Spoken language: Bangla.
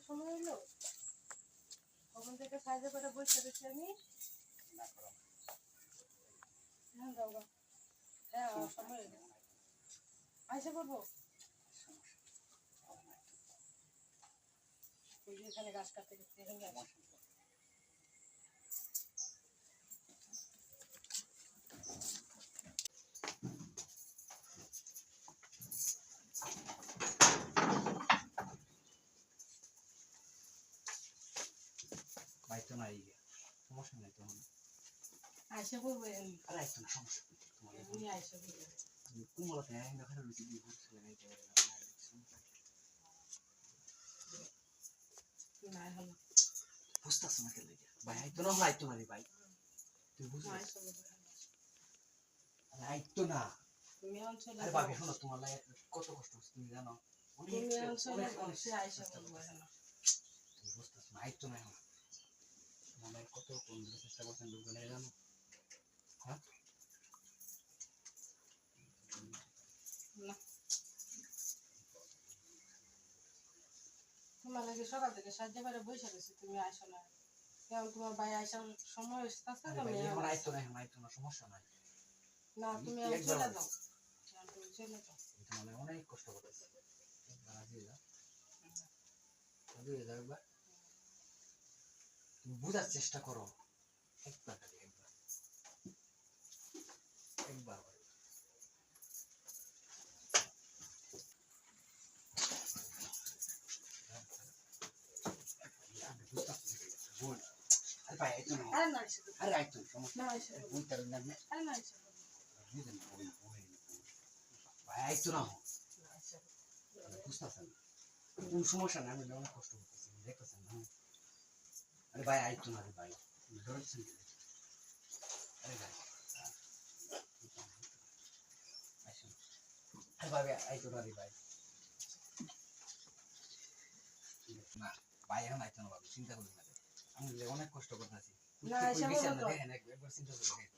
সময় হলো কখন থেকে সাইজে করে বসে রয়েছি আমি সময় আইসা করবো এখানে গাছ কাটতে গেছে বাইতো না এই সমস্যা নাই তো আইসা করবো আরে একটু না সমস্যা তুমি আইসা করবো কুমলাতে দেখা রয়েছে দিয়ে ঘুরছে লাগাইতে না হলো বুঝতেছ না কেন ভাই আইতো না আইতো না রে ভাই তুই বুঝছিস আইতো না তুমি অঞ্চলে আরে বাবা শোনো তোমার লাগে কত কষ্ট হচ্ছে তুমি জানো তুমি অঞ্চলে বসে আইসা করবো তুমি বুঝতেছ না আইতো না মানে কত কোন চেষ্টা করছেন লোক গেলে জানো হ্যাঁ না তোমার লাগে সকাল থেকে সাহায্য করে বসে রয়েছি তুমি আইসো না কারণ তোমার ভাই আইসার সময় হচ্ছে আইতো না সমস্যা নাই না তুমি চলে যাও তুমি চলে যাও মানে অনেক কষ্ট করতেছে তুমি বুঝার চেষ্টা করো একবার একবার আরে আইতো সমস্যা আইতো না বুঝতেছেন কোন সমস্যা না আমি অনেক কষ্ট করতেছি দেখতেছেন না আরে ভাই আইতো না রে ভাই ধরছেন আরে ভাই আরে ভাই আইতো না রে ভাই না ভাই এখন আইতো না বাবু চিন্তা করবেন না আমি অনেক কষ্ট করতেছি না এসে বলো তো একবার চিন্তা করবেন